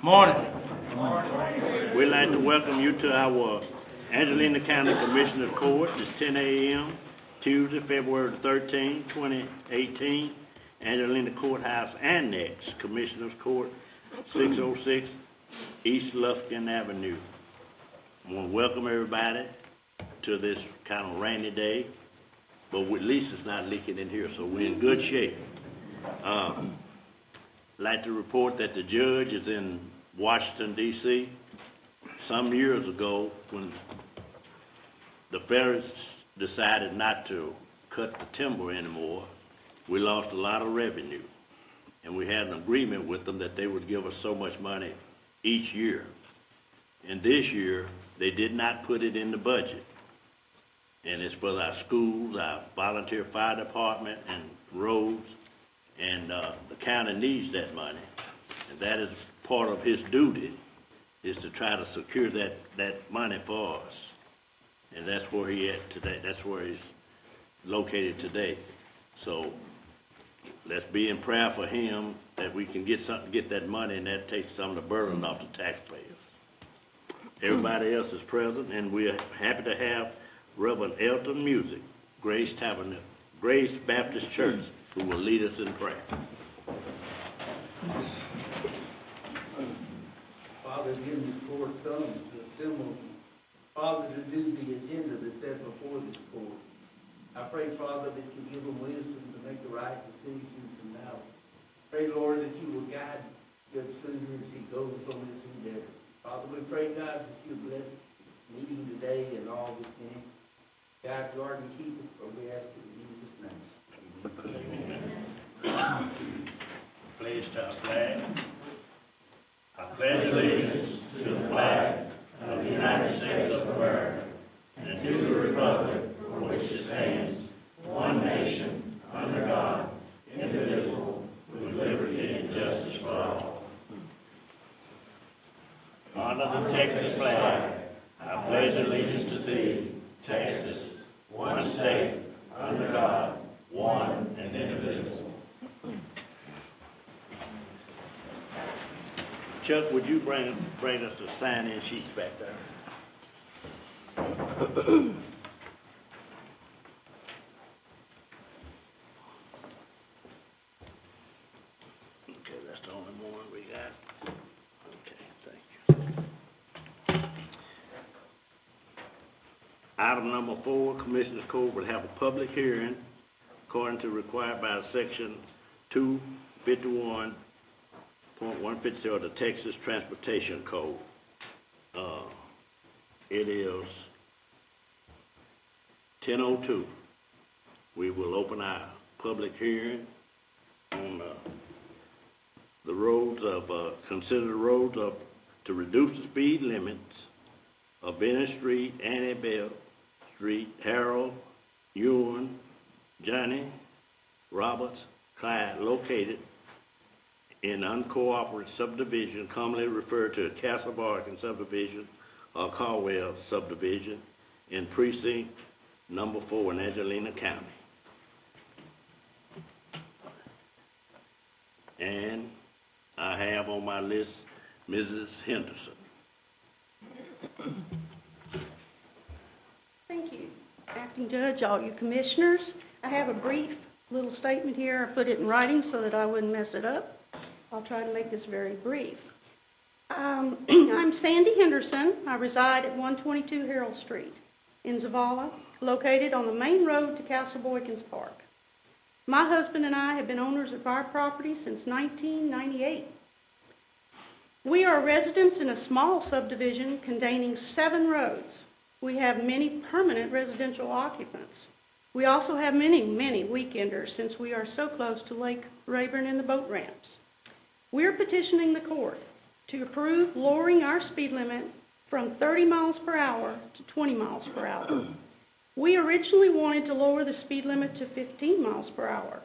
Morning. We'd like to welcome you to our Angelina County Commissioners Court. It's 10 a.m. Tuesday, February 13, 2018. Angelina Courthouse Annex, Commissioners Court, 606 East Lufkin Avenue. I want to welcome everybody to this kind of rainy day, but at least it's not leaking in here, so we're in good shape. I'd like to report that the judge is in Washington, D.C. Some years ago, when the feds decided not to cut the timber anymore, we lost a lot of revenue. And we had an agreement with them that they would give us so much money each year. And this year, they did not put it in the budget. And it's for our schools, our volunteer fire department, and roads. And the county needs that money. And that is part of his duty, is to try to secure that money for us. And that's where he at today. That's where he's located today. So let's be in prayer for him that we can get that money, and that takes some of the burden off the taxpayers. Everybody else is present, and we're happy to have Reverend Elton Music, Grace Baptist Church, who will lead us in prayer. Father, give this court thumbs to assemble, Father, to do the agenda that's set before this court. I pray, Father, that you give them wisdom to make the right decisions from now. Pray, Lord, that you will guide Judge Susan as he goes on this endeavor. Father, we pray, God, that you bless the meeting today and all this thing. God, guard and keep us, for we ask it in Jesus' name. Please to our flag. I pledge allegiance to the flag of the United States of America and to the republic for which it stands, one nation, under God, indivisible, with liberty and justice for all. Honor the Texas flag. I pledge allegiance to thee, Texas, one state, under God, one and indivisible. Chuck, would you bring us the sign-in sheets back there? Okay, that's the only one we got. Okay, thank you. Item number 4, Commissioners Court will have a public hearing according to required by Section 251.150 of the Texas Transportation Code. It is 10:02. We will open our public hearing on the roads of, consider the roads of, to reduce the speed limits of Bennett Street, Annie Bell Street, Harold, Ewan, Johnny, Roberts, Clyde, located in uncooperative subdivision, commonly referred to as Castle Bargain subdivision or Caldwell subdivision in precinct number 4 in Angelina County. And I have on my list Mrs. Henderson. Thank you, Acting Judge, all you commissioners. I have a brief little statement here. I put it in writing so that I wouldn't mess it up. I'll try to make this very brief. I'm Sandy Henderson. I reside at 122 Harold Street in Zavala, located on the main road to Castle Boykins Park. My husband and I have been owners of our property since 1998. We are residents in a small subdivision containing 7 roads. We have many permanent residential occupants. We also have many, many weekenders since we are so close to Lake Rayburn and the boat ramps. We are petitioning the court to approve lowering our speed limit from 30 miles per hour to 20 miles per hour. We originally wanted to lower the speed limit to 15 miles per hour.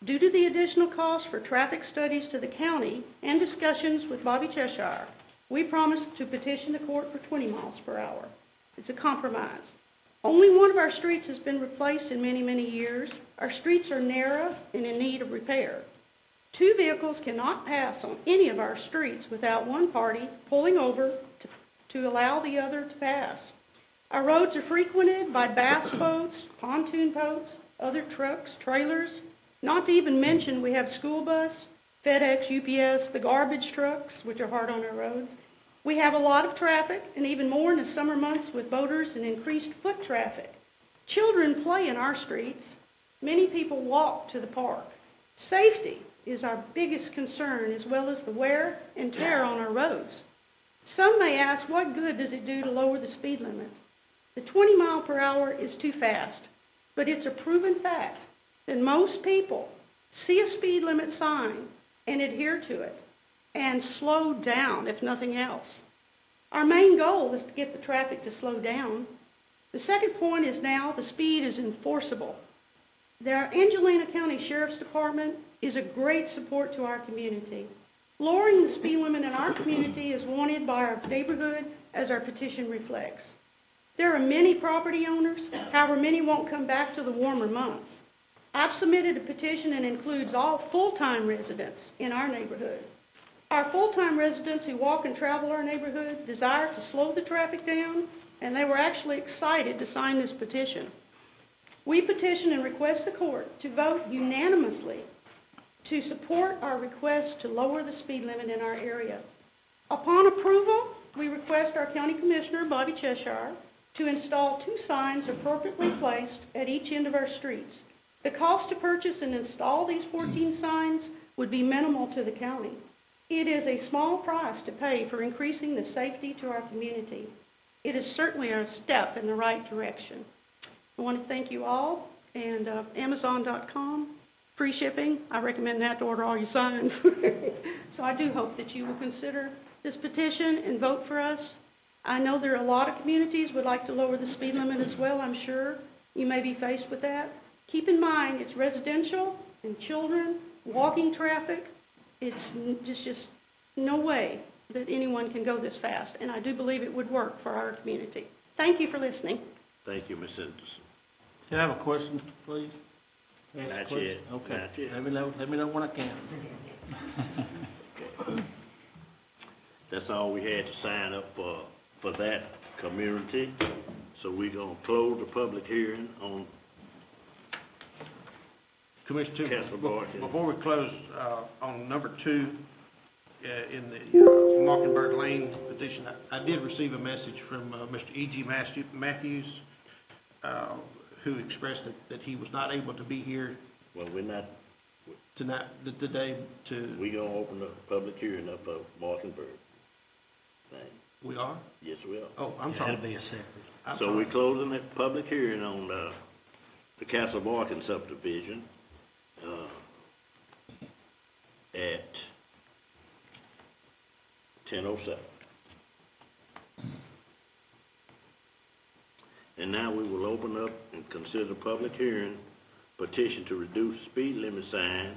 Due to the additional cost for traffic studies to the county and discussions with Bobby Cheshire, we promised to petition the court for 20 miles per hour. It's a compromise. Only one of our streets has been replaced in many, many years. Our streets are narrow and in need of repair. Two vehicles cannot pass on any of our streets without one party pulling over to allow the other to pass. Our roads are frequented by bass boats, pontoon boats, other trucks, trailers, not to even mention we have school bus, FedEx, UPS, the garbage trucks, which are hard on our roads. We have a lot of traffic, and even more in the summer months with boaters and increased foot traffic. Children play in our streets. Many people walk to the park. Safety is our biggest concern, as well as the wear and tear on our roads. Some may ask, what good does it do to lower the speed limit? The 20 mile per hour is too fast, but it's a proven fact that most people see a speed limit sign and adhere to it and slow down, if nothing else. Our main goal is to get the traffic to slow down. The second point is now the speed is enforceable. The Angelina County Sheriff's Department is a great support to our community. Lowering the speed limit in our community is wanted by our neighborhood, as our petition reflects. There are many property owners, however many won't come back to the warmer months. I've submitted a petition that includes all full-time residents in our neighborhood. Our full-time residents who walk and travel our neighborhood desire to slow the traffic down, and they were actually excited to sign this petition. We petition and request the court to vote unanimously to support our request to lower the speed limit in our area. Upon approval, we request our County Commissioner, Bobby Cheshire, to install 2 signs appropriately placed at each end of our streets. The cost to purchase and install these 14 signs would be minimal to the county. It is a small price to pay for increasing the safety to our community. It is certainly a step in the right direction. I want to thank you all, and Amazon.com, free shipping. I recommend that to order all your signs. So I do hope that you will consider this petition and vote for us. I know there are a lot of communities would like to lower the speed limit as well, I'm sure. You may be faced with that. Keep in mind, it's residential and children, walking traffic. It's just no way that anyone can go this fast, and I do believe it would work for our community. Thank you for listening. Thank you, Ms. Henderson. Can I have a question, please? Ask a Not question? yet. Okay. Not yet. Let me know when I can. That's all we had to sign up for that community. So we're gonna close the public hearing on Commissioner, Councilor Boyd. before we close, on number 2, in the Mockingbird Lane petition, I did receive a message from Mr. E.G. Matthews, who expressed that he was not able to be here Well, we're not, today to... we gonna open the public hearing up for Mockingbird thing. We are? Yes, we are. Oh, I'm sorry. That'll be a separate. I'm So sorry. we're closing the public hearing on, the Castle Barkin subdivision, at 10:07. And now we will open up and consider public hearing petition to reduce speed limit sign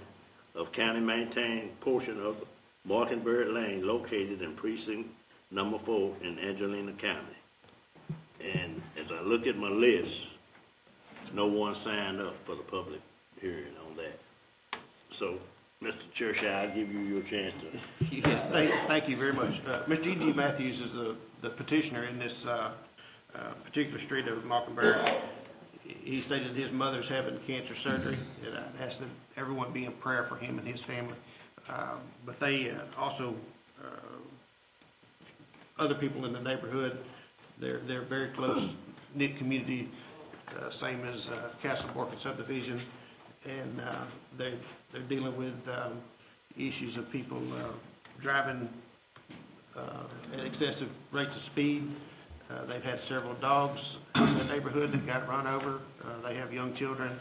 of county-maintained portion of Mockingbird Lane located in precinct number 4 in Angelina County. And as I look at my list, no one signed up for the public hearing on that. So, Mr. Cheshire, I'll give you your chance to... Yes, thank you very much. Mr. E.G. Matthews is the petitioner in this particular street of Mockingbird. He stated his mother's having cancer surgery, and I asked that everyone be in prayer for him and his family. But they also, other people in the neighborhood, they're very close-knit community, same as Castle Barkin subdivision, and they're dealing with issues of people driving at excessive rates of speed. They've had several dogs in the neighborhood that got run over. They have young children.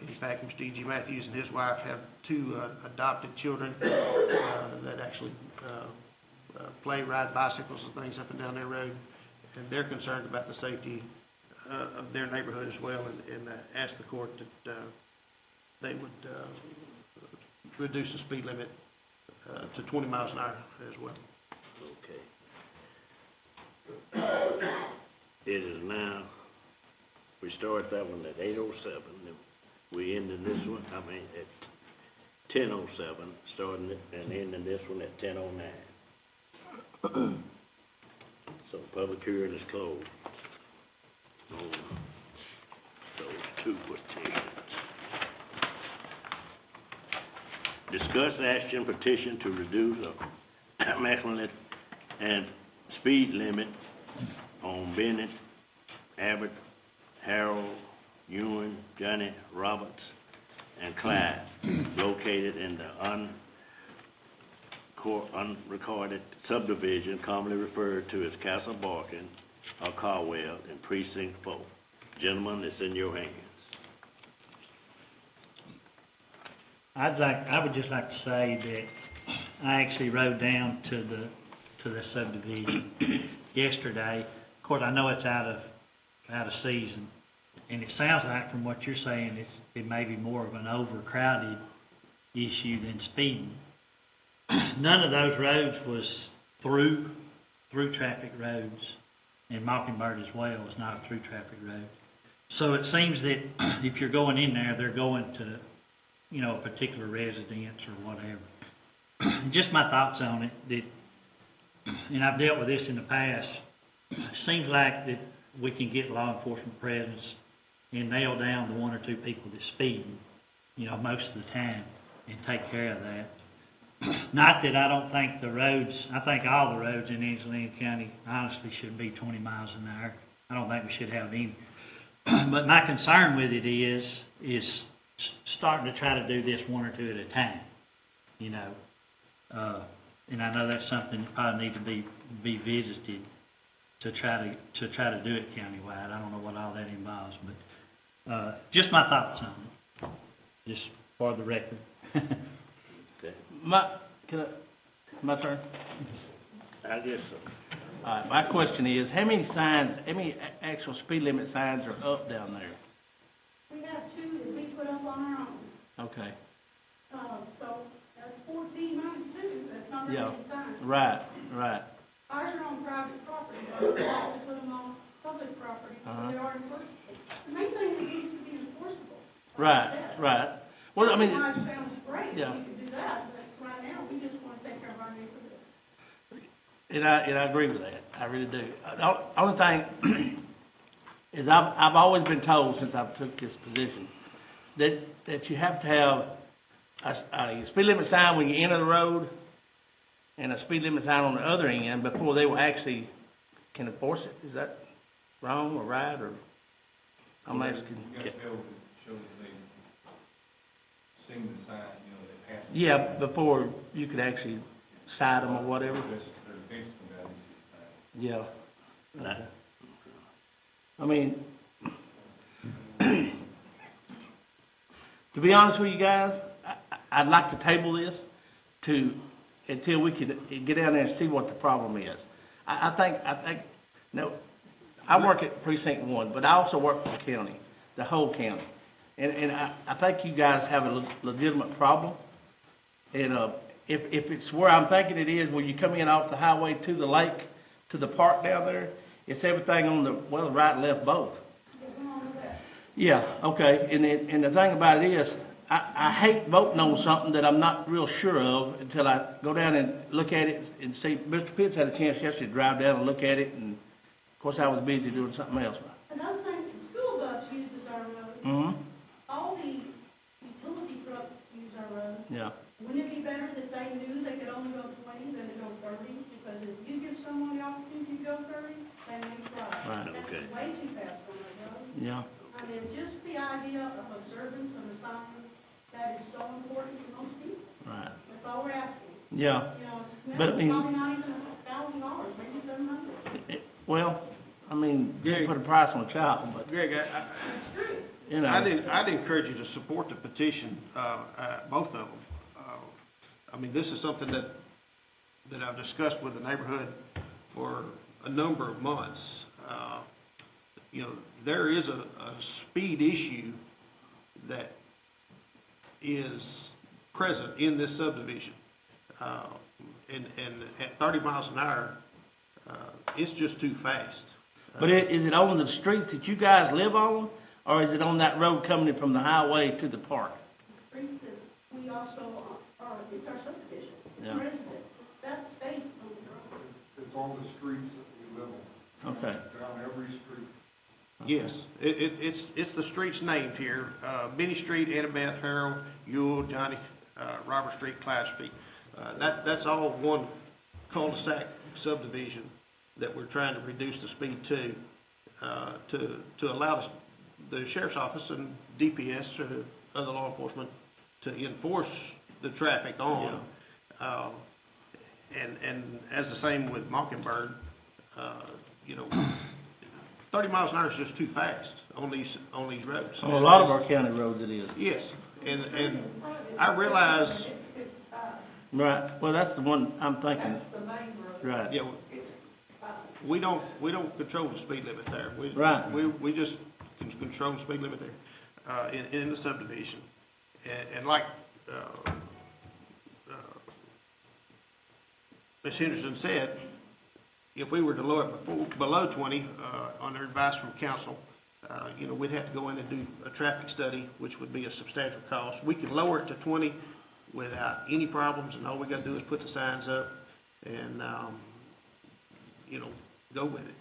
In fact, Mr. E.G. Matthews and his wife have 2 adopted children that actually ride bicycles and things up and down their road. And they're concerned about the safety of their neighborhood as well, and ask the court that they would reduce the speed limit to 20 miles an hour as well. Okay. It is now, we started that one at 8:07, and we ended this one, at 10:07, starting it and ending this one at 10:09. So public hearing is closed on those two petitions. Discuss action petition to reduce a maximum and speed limit on Bennett, Abbott, Harold, Ewan, Johnny, Roberts, and Clyde, located in the unrecorded subdivision commonly referred to as Castle Barkin or Caldwell in Precinct 4. Gentlemen, it's in your hands. I would just like to say that I actually rode down to the subdivision yesterday. Of course, I know it's out of season, and it sounds like from what you're saying, it may be more of an overcrowded issue than speeding. None of those roads was through traffic roads, and Mockingbird as well is not a through traffic road. So it seems that if you're going in there, they're going to, you know, a particular residence or whatever. Just my thoughts on it, that, and I've dealt with this in the past, it seems like that we can get law enforcement presence and nail down the one or two people that's speeding, you know, most of the time, and take care of that. Not that I don't think the roads, I think all the roads in Angelina County honestly should be 20 miles an hour. I don't think we should have any. But my concern with it is starting to try to do this one or two at a time, you know. And I know that's something that probably needs to be visited to try to do it countywide. I don't know what all that involves, but just my thoughts on it, just for the record. Okay. My turn? I guess so. All right, my question is, how many actual speed limit signs are up down there? We have two that we put up on our own. Okay, So that's 1492, that's not really Yeah. a sign. right. Ours are on private property, we put them on public property, so Uh-huh. they are enforceable. The main thing is it needs to be enforceable. Right. Well, I mean, Why it sounds great, if Yeah. we could do that, but right now, we just want to take care of our neighborhood. and I agree with that, I really do. The only thing is I've always been told since I've took this position, that you have to have a speed limit sign when you enter the road, and a speed limit sign on the other end before they will actually can enforce it. Is that wrong or right, or I'm asking? You gotta be able to show that they seen the sign, you know, they passed. Yeah, before you could actually cite them or whatever. There's defense values. Yeah. Right. I mean, to be honest with you guys, I'd like to table this until we could get down there and see what the problem is. I think, I work at Precinct 1, but I also work for the county, the whole county. And I think you guys have a legitimate problem. And, if it's where I'm thinking it is, where you come in off the highway to the lake, to the park down there, it's everything on the right and left both. Yeah, okay, and the thing about it is, I hate voting on something that I'm not real sure of until I go down and look at it and see. Mr. Pitts had a chance yesterday to drive down and look at it, and of course I was busy doing something else. Another thing, the school bus uses our road. Mm-hmm, All the utility trucks use our road. yeah, Wouldn't it be better that they knew they could only go 20 than to go 30? Because if you give someone the opportunity to go 30, they may try. Right, okay. That's way too fast on that road. yeah, I mean, just the idea of observance of a sign, that is so important to most people. right, That's all we're asking. yeah. You know, But I it's mean- probably not even $1,000, maybe $700. Well, I mean, you put a price on a child, but, Greg, That's true. you know. I'd encourage you to support the petition, both of them. I mean, this is something that I've discussed with the neighborhood for a number of months. You know, there is a speed issue that is present in this subdivision. And at 30 miles an hour, it's just too fast. But is it on the street that you guys live on, or is it on that road coming in from the highway to the park? Streets that we also, it's our subdivision, it's Yeah. resident, that's state owned road. It's on the streets that we live on, Okay. down every street. Yes, it's the streets named here, Benny Street, Annabeth, Harold, Ewell, Johnny, Robert Street, Clyde Street. That's all one cul-de-sac subdivision that we're trying to reduce the speed to allow the sheriff's office and DPS or other law enforcement to enforce the traffic on. And as the same with Mockingbird, you know, 30 miles an hour is just too fast on these roads. On a lot of our county roads it is. Yes, and I realize, Right, well, that's the one I'm thinking. That's the main road. Right. yeah, we don't control the speed limit there. Right. We just can control the speed limit there, in the subdivision. And like, Ms. Henderson said, if we were to lower it below 20, under advice from council, you know, we'd have to go in and do a traffic study, which would be a substantial cost. We can lower it to 20 without any problems, and all we gotta do is put the signs up and, you know, go with it.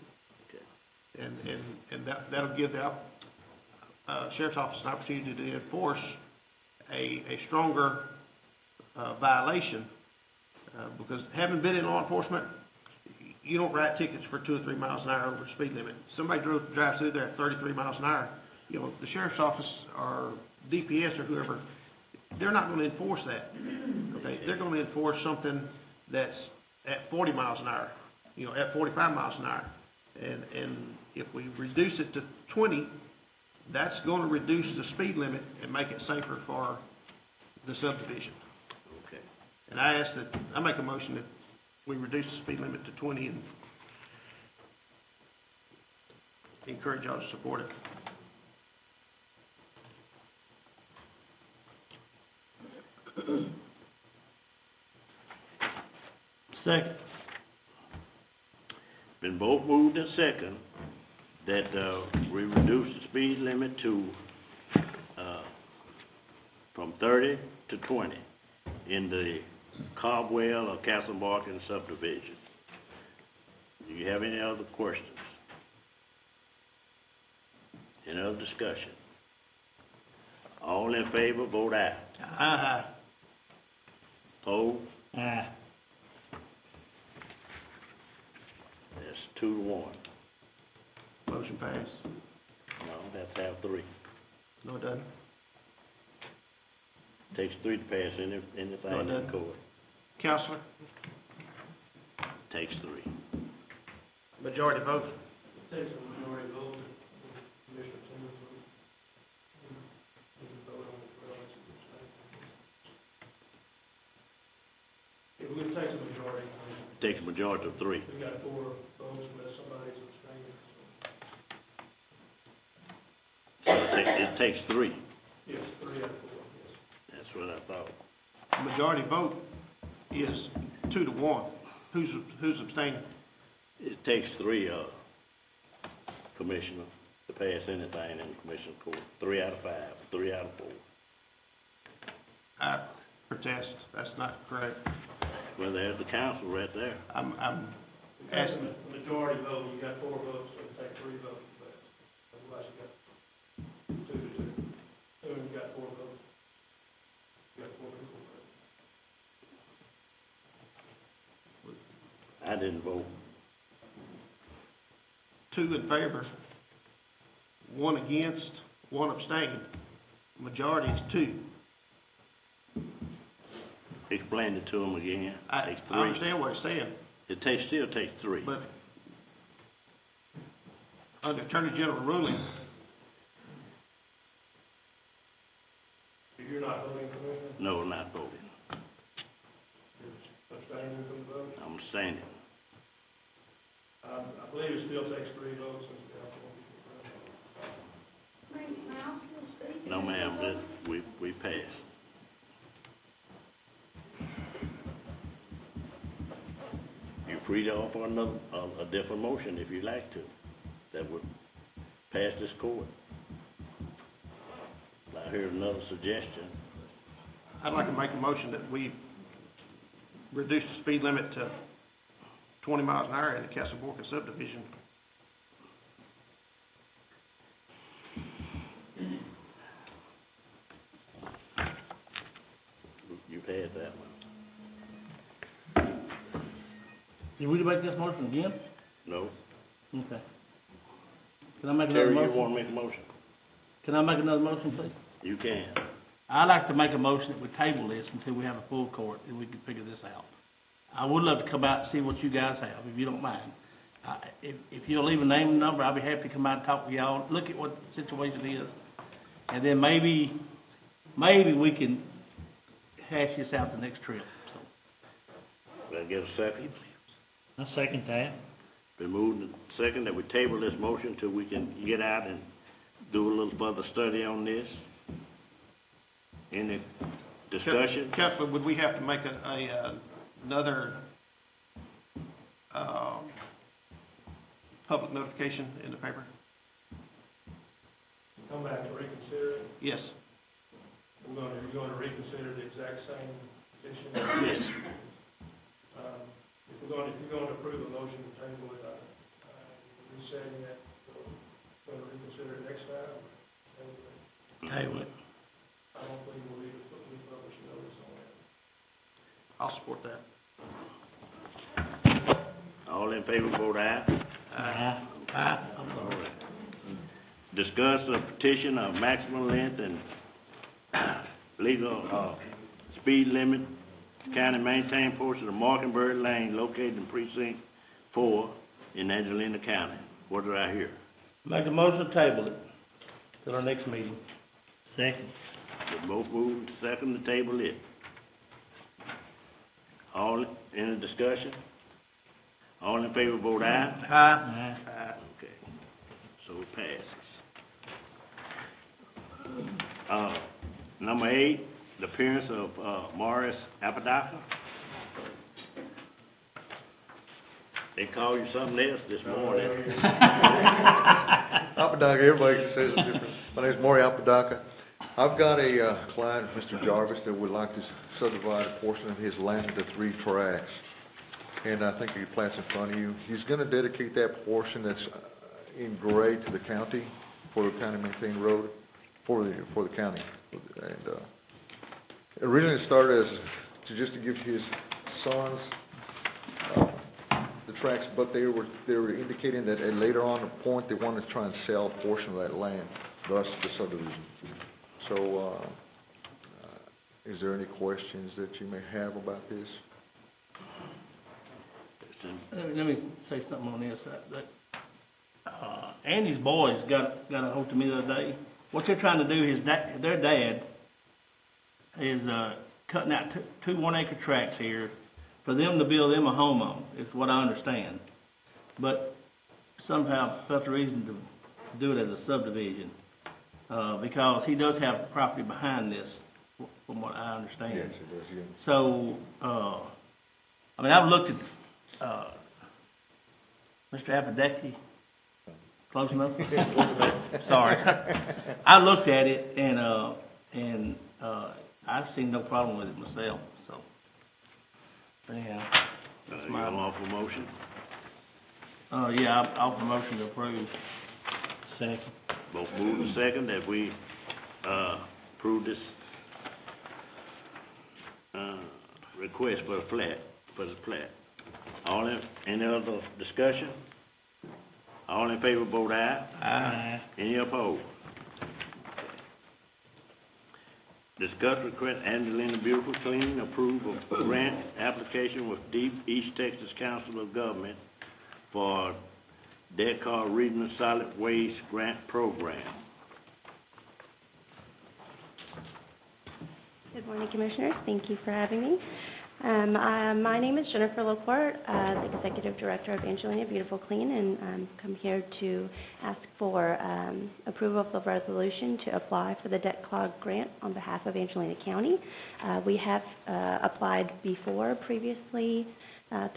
And that'll give the, sheriff's office an opportunity to enforce a stronger, violation, because having been in law enforcement, you don't write tickets for 2 or 3 miles an hour over the speed limit. Somebody drives through there at 33 miles an hour, you know, the sheriff's office or DPS or whoever, they're not gonna enforce that, okay? They're gonna enforce something that's at 40 miles an hour, you know, at 45 miles an hour. And if we reduce it to 20, that's gonna reduce the speed limit and make it safer for the subdivision. Okay. And I make a motion that we reduce the speed limit to 20 and encourage y'all to support it. Second. Been both moved and second that, we reduce the speed limit to, from 30 to 20 in the Caldwell or Castle Barton subdivision. Do you have any other questions? Any other discussion? All in favor, vote aye. Aye. Opposed? Aye. That's 2-1. Motion passed. No, that's have 3. No, it doesn't. Takes 3 to pass anything No, it in doesn't. court. Counselor, Takes 3. majority vote. Takes a majority vote, Commissioner Timmons vote. We can vote on it relative to the If it takes a majority, Takes a majority of 3. we got 4 votes unless somebody's abstaining, so. It takes 3. Yes, 3 out of 4, yes. That's what I thought. Majority vote is 2-1. Who's abstaining? It takes 3, commissioner, to pass anything in the commission court. 3 out of 5, 3 out of 4. I protest. That's not correct. Well, there's the council right there. I'm If that's asking, a majority vote, you got 4 votes, so it takes 3 votes to pass. Otherwise, you got 2 to 2. And you got 4 votes. You got 4 people vote. I didn't vote. 2 in favor, 1 against, 1 abstained. Majority is 2. Explain it to them again. I Takes 3. understand what it's saying, It still takes 3. but under Attorney General ruling, If you're not voting, Commissioner, No, not voting. you're abstaining from the vote. I'm abstaining. I believe it still takes 3 votes since we have 4 people present. May I still speak? No, ma'am, we passed. You're free to offer another, a different motion if you'd like to, that would pass this court. I heard another suggestion. I'd like to make a motion that we reduce the speed limit to 20 miles an hour in the Castle Borca subdivision. You've had that one. Did we make this motion again? No? Okay. Can I make another Terry, you motion? wanna make a motion? Can I make another motion, please? You can. I'd like to make a motion that we table this until we have a full court and we can figure this out. I would love to come out and see what you guys have, if you don't mind. If you'll leave a name and number, I'll be happy to come out and talk with y'all, look at what the situation is. And then maybe we can hash this out the next trip, so. Will I get a second? I second that. Been moved and second that we table this motion till we can get out and do a little further study on this. Any discussion? Counselor, would we have to make another, public notification in the paper? Come back and reconsider it. Yes. You're going to reconsider the exact same petition? Yes. If you're going to approve a motion to table it, resetting that, going to reconsider it next time? Table it. I don't think we'll need to publish a notice on that. I'll support that. All in favor, vote aye. All right. Discuss a petition of maximum length and legal, speed limit, county maintained portion of Mockingbird Lane located in precinct 4 in Angelina County. What do I hear? Make a motion to table it till our next meeting. Second. We both moved, second to table it. All, any discussion? All in favor, vote aye. Aye. Aye, okay. So it passes. Number 8, the appearance of, Morris Apodaca. They call you something else this morning. Apodaca, everybody says it different. My name's Maury Apodaca. I've got a client, Mr. Jarvis, that would like to subdivide a portion of his land into 3 tracts. And I think he plants in front of you. He's gonna dedicate that portion that's in gray to the county, for the county maintained road, for the county. And, originally it started as, just to give his sons, the tracts, but they were indicating that at later on the point, they wanted to try and sell a portion of that land, thus the subdivision. So, is there any questions that you may have about this? Let me say something on this, Andy's boys got a hold of me the other day. What they're trying to do is, their dad is, cutting out 2 1-acre tracts here for them to build them a home on, is what I understand. But somehow felt a reason to do it as a subdivision, because he does have property behind this, from what I understand. Yes, it does, yeah. So, I mean, I've looked at, Mr. Apodaca, close enough? Sorry. I looked at it and I've seen no problem with it myself, so. Anyhow, that's You my, want offer motion? yeah, I'll offer motion to approve. Second. Both moved and second that we, approve this, request for the plat. All in, any other discussion? All in favor, vote aye. Aye. Any opposed? Discuss request Angelina Beautiful Clean approve of grant application with Deep East Texas Council of Government for DECA Regional Solid Waste Grant Program. Good morning, Commissioners. Thank you for having me. My name is Jennifer Loquart, the Executive Director of Angelina Beautiful Clean, and I'm come here to ask for approval of the resolution to apply for the debt clog grant on behalf of Angelina County. We have applied before previously.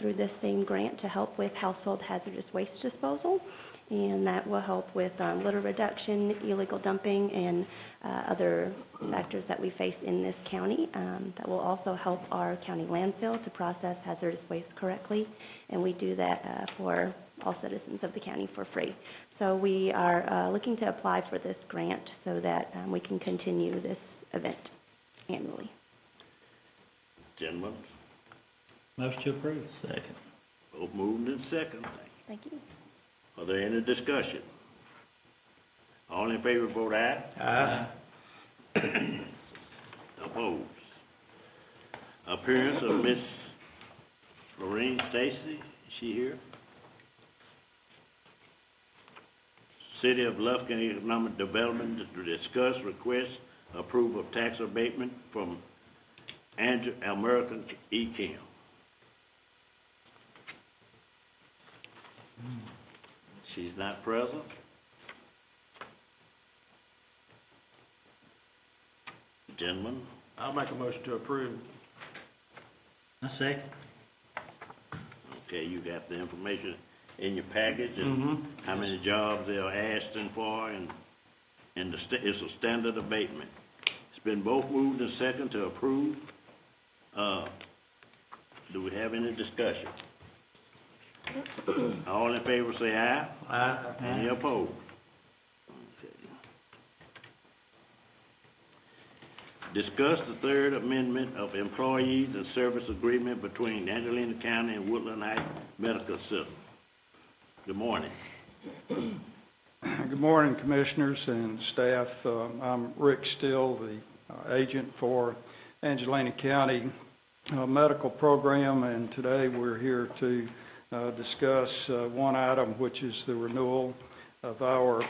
through this same grant to help with household hazardous waste disposal. And that will help with litter reduction, illegal dumping, and other factors that we face in this county. That will also help our county landfill to process hazardous waste correctly, and we do that for all citizens of the county for free. So we are looking to apply for this grant so that we can continue this event annually. Gentlemen, Motion to approve. Second. both moved and second. Thank you. Are there any discussion? All in favor, vote aye. Aye. Opposed? Appearance of Miss Lorraine Stacy, is she here? City of Lufkin Economic Development to discuss request approval of tax abatement from American E-Chem. She's not present. Gentlemen, I'll make a motion to approve. I second. okay, you got the information in your package and Mm-hmm. how many jobs they're asking for, and it's a standard abatement. It's been both moved and second to approve. Do we have any discussion? All in favor say aye. Aye. Any opposed? Okay. Discuss the third amendment of employees and service agreement between Angelina County and Woodland Heights Medical System. Good morning. Good morning, Commissioners and staff. I'm Rick Still, the agent for Angelina County Medical Program, and today we're here to discuss one item, which is the renewal of our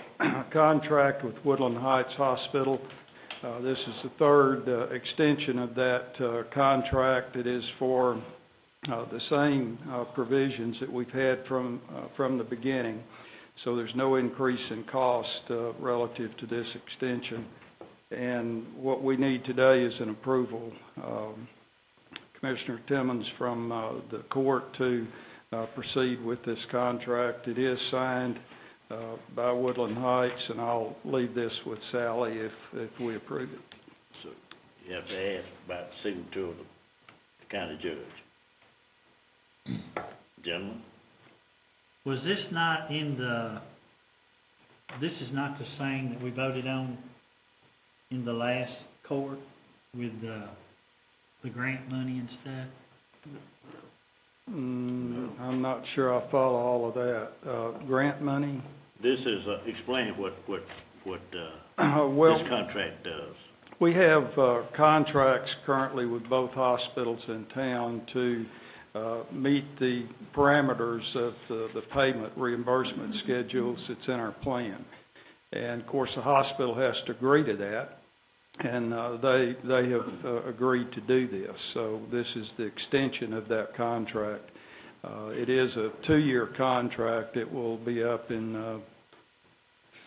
contract with Woodland Heights Hospital. This is the third extension of that contract. It is for the same provisions that we've had from the beginning. So there's no increase in cost relative to this extension. And what we need today is an approval, Commissioner Timmons, from the court to proceed with this contract. It is signed by Woodland Heights, and I'll leave this with Sally if we approve it. So you have to ask about the signature of the county judge. Gentlemen? Was this not in this is not the same that we voted on in the last court with the grant money and stuff? I'm not sure I follow all of that. Grant money? This is, explain what Well, this contract does. we have contracts currently with both hospitals in town to meet the parameters of the payment reimbursement schedules that's in our plan. And of course, the hospital has to agree to that, and they have agreed to do this. So this is the extension of that contract. It is a 2-year contract. It will be up in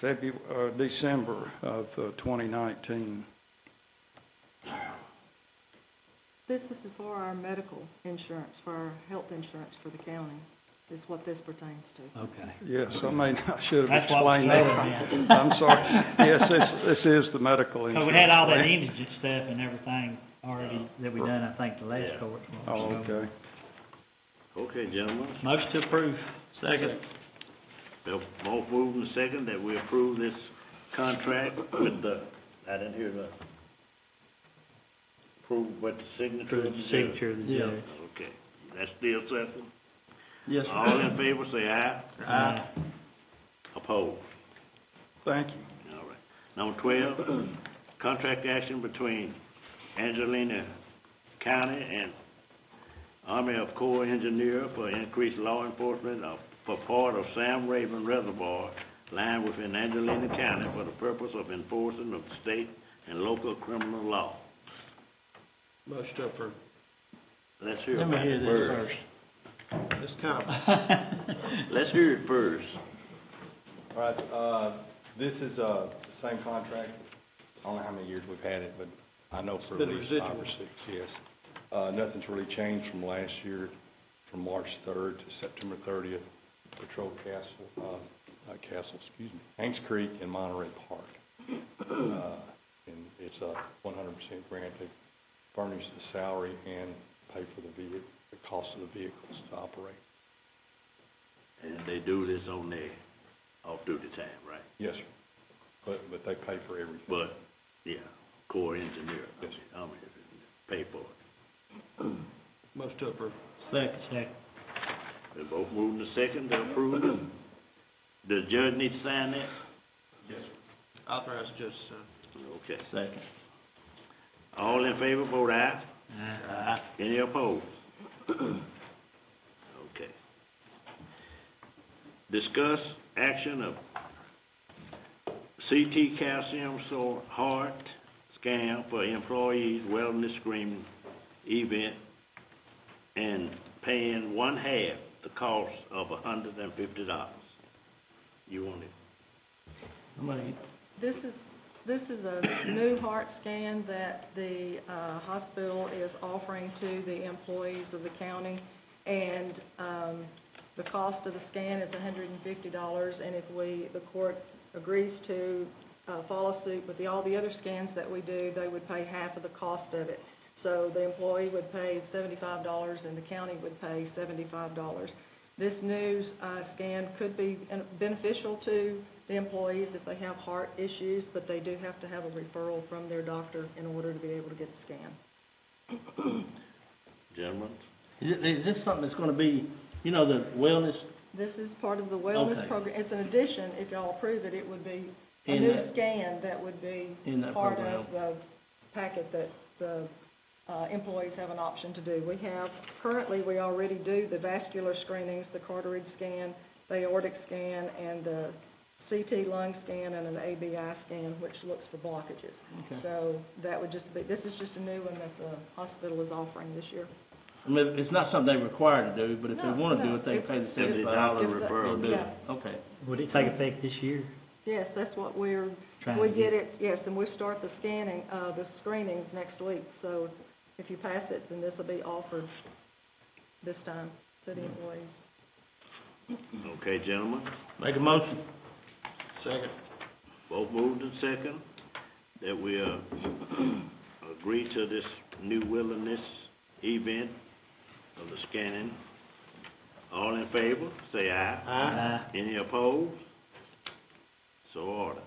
December of 2019. This is for our medical insurance, for our health insurance for the county, is what this pertains to. Okay. Yes, I should have That's what was explained voted that. I'm sorry. Yes, this is the medical So insurance. we had all that indigent stuff and everything already that we done, I think, the last Yeah. court. Oh, okay. Okay, gentlemen, Motion to approve. Second. they'll both move in second that we approve this contract with the, I didn't hear the, approve with the signature of the judge. Signature of the Yeah. judge. Okay, that's still second? Yes, sir. All in favor say aye. Aye. Opposed? Thank you. All right. Number 12, contract action between Angelina County and Army Corps of Engineers for increased law enforcement for part of Sam Raven Reservoir lying within Angelina County for the purpose of enforcing of state and local criminal law. Motion to approve. Let's hear Let me about hear it this first. first. It's kind of, Let's hear it first. All right, this is the same contract. I don't know how many years we've had it, but I know for at Been least 5 or residual. 6, yes. Nothing's really changed from last year. from March 3rd to September 30th, patrol Hanks Creek and Monterey Park. And it's a 100% grant to furnish the salary and pay for the cost of the vehicles to operate. And they do this on their off-duty time, right? Yes, sir. But they pay for everything. But, yeah, Corps engineer. Yes, I mean, pay for it. Most to approve. Second. They both moving to second to approve it. Does the judge need to sign that? Yes, sir. Authorize the judge to sign. Okay. Second. All in favor, vote aye. Aye. Any opposed? Okay. Discuss action of CT calcium heart scan for employees wellness screening event and paying one half the cost of $150. You want it? Somebody, This is a new heart scan that the hospital is offering to the employees of the county, and the cost of the scan is $150, and if the court agrees to follow suit with all the other scans that we do, they would pay half of the cost of it. So the employee would pay $75 and the county would pay $75. This new scan could be beneficial to the employees if they have heart issues, but they do have to have a referral from their doctor in order to be able to get the scan. Gentlemen? is this something that's gonna be, you know, the wellness This is part of the wellness Okay. program. It's an addition, if y'all approve it, it would be a In new that- scan that would be in that part program? of the packet that the employees have an option to do. Currently, we already do the vascular screenings, the carotid scan, the aortic scan, and the CT lung scan and an ABI scan, which looks for blockages. Okay. So that would just be, this is just a new one that the hospital is offering this year. I mean, it's not something they're required to do, but if they No, wanna do no, it, they can pay the it's- $75. $75 referral. They'll do it. Yeah. Okay. Would it take effect this year? Yes, that's what we Trying to get it, yes, and we start the scanning, the screenings next week. So if you pass it, then this will be offered this time to the employees. Okay, gentlemen? Make a motion. Second. Both moved and second, that we, agree to this new wilderness event of the scanning. All in favor, say aye. Aye. Any opposed? So ordered.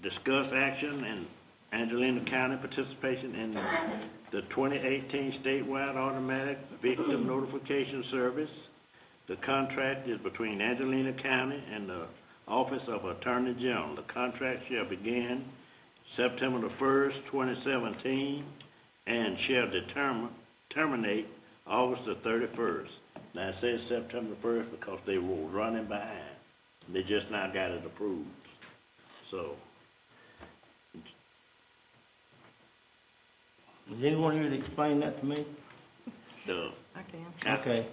Discuss action and Angelina County participation in the 2018 statewide automatic victim notification service. The contract is between Angelina County and the Office of Attorney General. The contract shall begin September the 1st, 2017, and shall terminate August the 31st. Now, it says September 1st because they were running behind. They just now got it approved. So, Is anyone here to explain that to me? I can. Okay.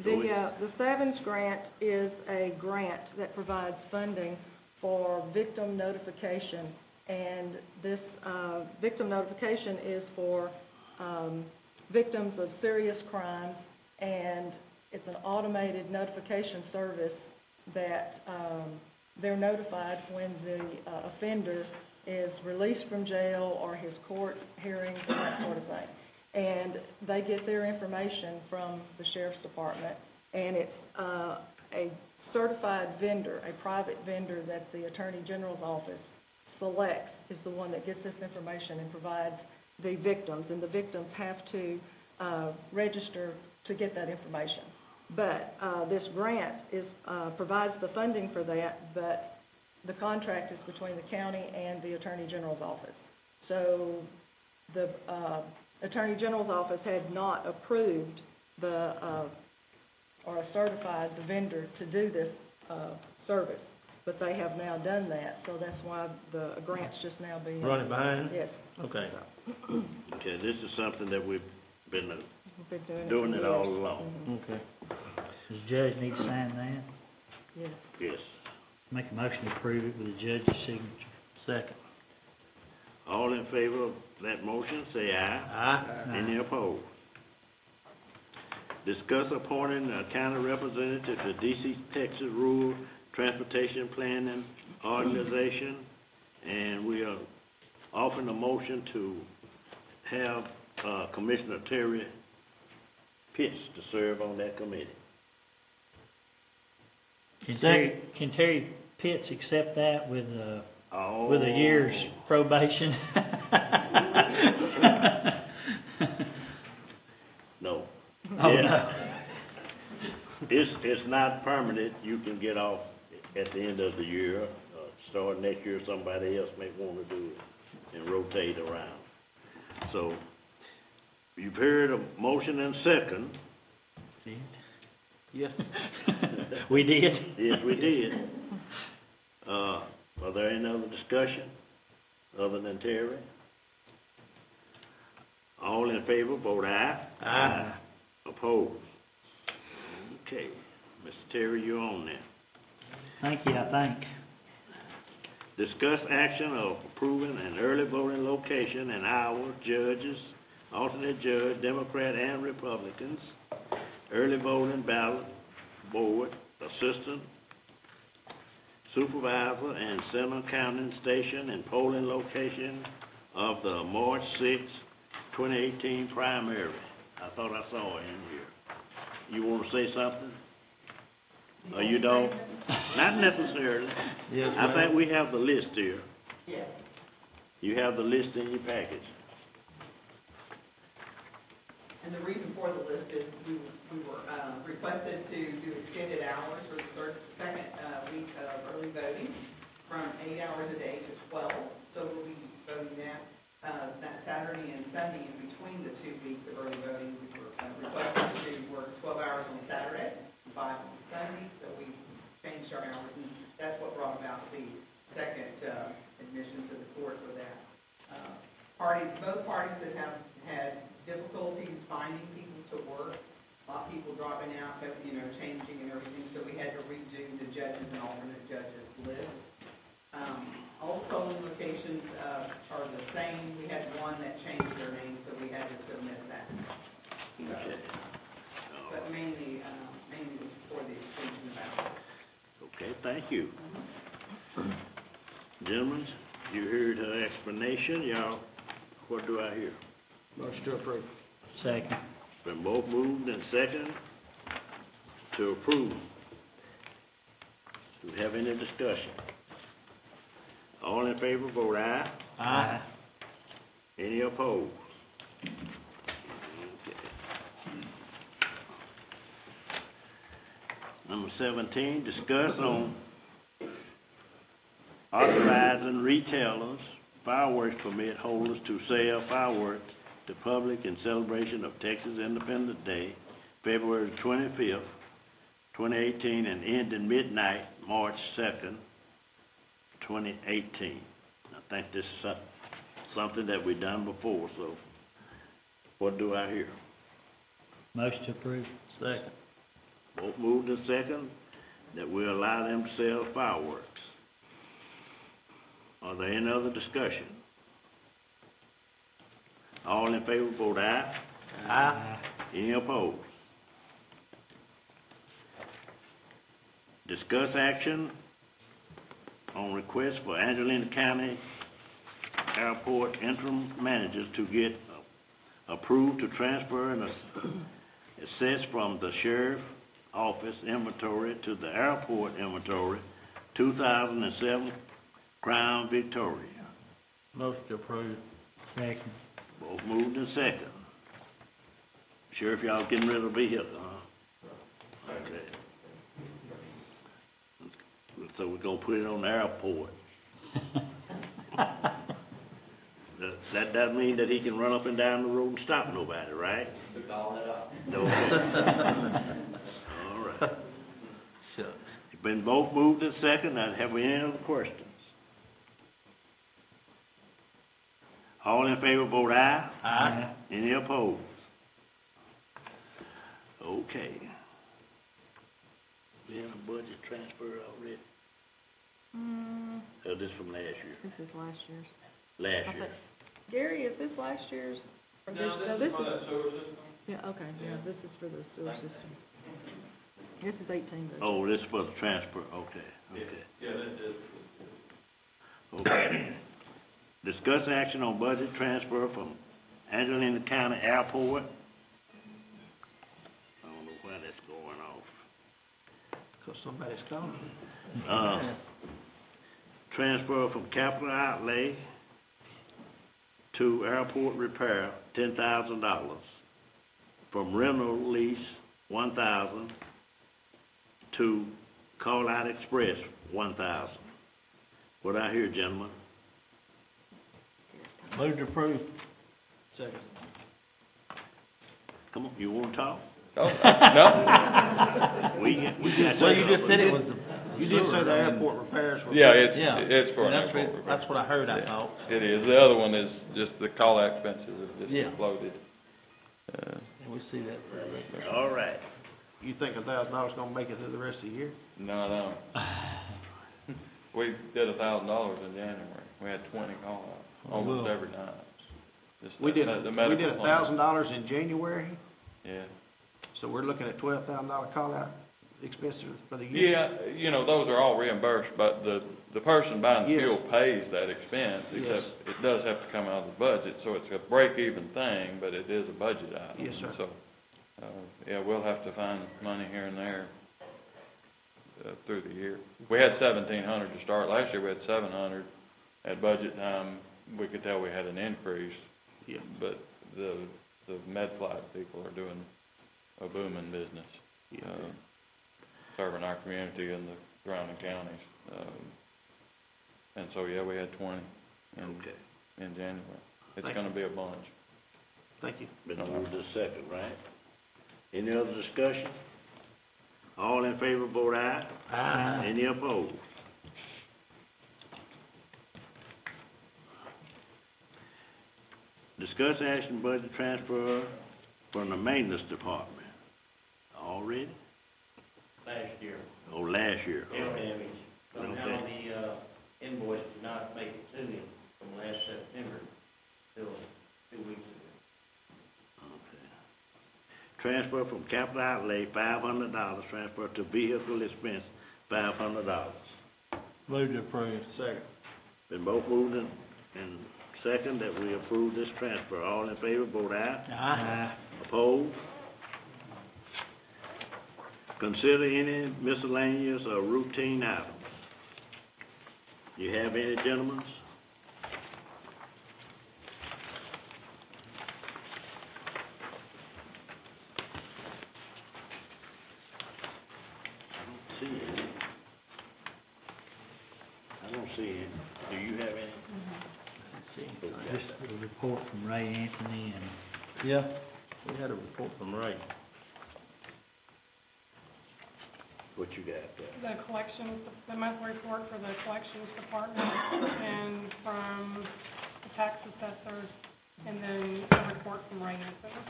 The Savins Grant is a grant that provides funding for victim notification, and this victim notification is for victims of serious crimes, and it's an automated notification service that they're notified when the offender is released from jail or his court hearings and that sort of thing. And they get their information from the sheriff's department, and it's a certified vendor, a private vendor that the Attorney General's office selects is the one that gets this information and provides the victims, and the victims have to register to get that information. But this grant provides the funding for that, but the contract is between the county and the Attorney General's office. So the Attorney General's office had not approved or certified the vendor to do this service, but they have now done that, so that's why the grant's just now being... Running behind? Yes. Okay. okay, this is something that we've been We've been doing it for all years. along. Mhm. Okay. Does the judge need to sign that? Yes. Yes. Make a motion to approve it with the judge's signature. Second. All in favor of that motion, say aye. Any opposed? Discuss appointing a county representative to DC, Texas Rural Transportation Planning Organization, and we are offering a motion to have, Commissioner Terry Pitts to serve on that committee. Can Terry Pitts accept that with a year's probation? No. Oh, Yeah. no. It's not permanent, you can get off at the end of the year, start next year, somebody else may wanna do it and rotate around. So, you've heard a motion and second. Yes. We did? Yes, we did. Are there any other discussion other than Terry? All in favor, vote aye. Aye. Opposed? Okay, Mr. Terry, you're on there. Thank you, I think. Discuss action of approving an early voting location and hours, judges, alternate judge, Democrat and Republicans, early voting ballot board, assistant supervisor, and center counting station and polling location of the March 6, 2018 primary. I thought I saw it in here. You want to say something? Or you don't? Not necessarily. Yes, I ma'am. think we have the list here. Yes. You have the list in your package. And the reason for the list is we were requested to do extended hours for the second week of early voting from 8 hours a day to 12. So we'll be voting that Saturday and Sunday in between the 2 weeks of early voting. We were requested to work 12 hours on Saturday, 5 on Sunday, so we changed our hours, and that's what brought about the second admission to the court for that. Both parties that have had difficulties finding people to work, a lot of people dropping out, but, changing and everything, so we had to redo the judges and alternate judges list. All polling locations are the same. We had one that changed their name, so we had to submit that. Okay. But mainly was for the extension of hours. Okay, thank you. Gentlemen, you heard her explanation, y'all, what do I hear? Motion to approve. Second. Been both moved and second to approve. Do we have any discussion? All in favor, vote aye. Aye. Any opposed? Okay. Number 17, discuss on authorizing retailers, fireworks permit holders to sell fireworks to public in celebration of Texas Independence Day, February 25th, 2018, and ending midnight, March 2nd, 2018. I think this is something that we've done before, so what do I hear? Motion to approve. Second. Both moved and second that we allow them to sell fireworks. Are there any other discussion? All in favor, vote aye. Aye. Any opposed? Discuss action on request for Angelina County Airport interim managers to get approved to transfer and assess from the sheriff office inventory to the airport inventory, 2007 Crown Victoria. Motion to approve. Second. Both moved and second. Sheriff, y'all getting rid of the vehicle, huh? Okay. So we're gonna put it on the airport. That doesn't mean that he can run up and down the road and stop nobody, right? No. All right. Shucks. It's been both moved and second. Now, have we any other questions? All in favor, vote aye. Aye. Any opposed? Okay. We have a budget transfer already? Or this from last year? This is last year's. last I year. think- Gary, is this last year's? or No, no, this is for that sewer system. Yeah, okay, yeah, this is for the sewer system. This is 18 budget. Oh, this is for the transfer, okay, okay. Yeah, that's it. Okay. Discuss action on budget transfer from Angelina County Airport. I don't know why that's going off. Because somebody's calling. Transfer from capital outlay to airport repair, $10,000. From rental lease, $1,000, to Call Out Express, $1,000. What I hear, gentlemen? Move to approve. Second. Come on, you wanna talk? Oh, no? We got Well, you just said it was the. You did say the airport repairs were. Yeah, Yeah. it's for an That's airport it. repair. That's what I heard, I Yeah. thought. It is. The other one is just the call-out expenses have just Yeah. exploded. And we see that very regularly. All right. You think $1,000 gonna make it through the rest of the year? No. We did $1,000 in January. We had 20 call-outs, almost Well. every night. Just We did, the we medical did plan. $1,000 in January, Yeah. so we're looking at $12,000 call-out expenses for the year. Yeah, those are all reimbursed, but the person buying the Yes. fuel pays that expense, Yes. except it does have to come out of the budget, so it's a break-even thing, but it is a budget item. Yes, sir. So, yeah, we'll have to find money here and there, through the year. We had 1,700 to start, last year we had 700. At budget time, we could tell we had an increase, Yeah. but the med flight people are doing a booming business. Yeah. Serving our community in the surrounding counties. And so, yeah, we had 20 Okay. in January. It's Thank gonna be a bunch. Thank you. Been moved to second, right? Any other discussion? All in favor, vote aye. Aye. Any opposed? Discuss action budget transfer from the maintenance department. Already? Last year, Oh, last year. hail damage. Somehow Okay. the, invoice did not make it to me from last September till 2 weeks ago. Okay. Transfer from capital outlay, $500, transfer to vehicle expense, $500. Move to approve. Second. Been both moved and second that we approve this transfer. All in favor, vote aye. Aye. Opposed? Consider any miscellaneous or routine items. You have any, gentlemen? I don't see any. Do you have any? Just a report from Ray Anthony and Yeah, we had a report from Ray. What you got there? The collections, the monthly report for the collections department, and from the tax assessors, and then a report from Ray Anthony.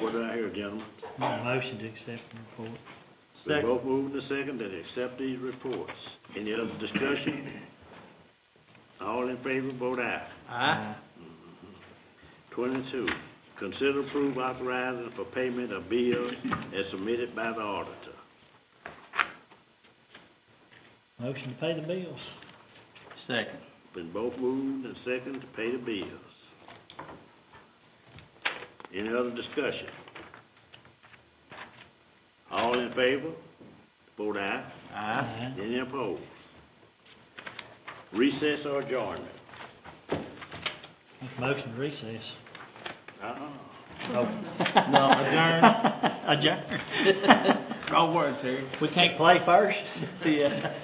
What did I hear, gentlemen? Need a motion to accept the report. We Second. both moved to second that accept these reports. Any other discussion? All in favor, vote aye. Aye. 22, consider approve authorizing for payment of bills as submitted by the auditor. Motion to pay the bills. Second. Been both moved and second to pay the bills. Any other discussion? All in favor, vote aye. Aye. Any opposed? Recess or adjournment? Motion to recess. Oh, no, adjourn. Adjourn. Wrong word, Terry. We can't play first? Yeah.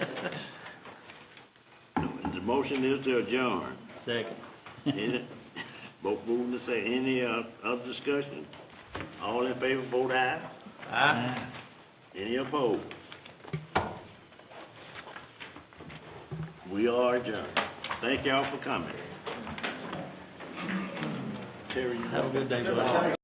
The motion is to adjourn. Second. Any, both moving to say, any, other discussion? All in favor, vote aye. Aye. Any opposed? We are adjourned. Thank y'all for coming. Terry, you Have a good day, brother.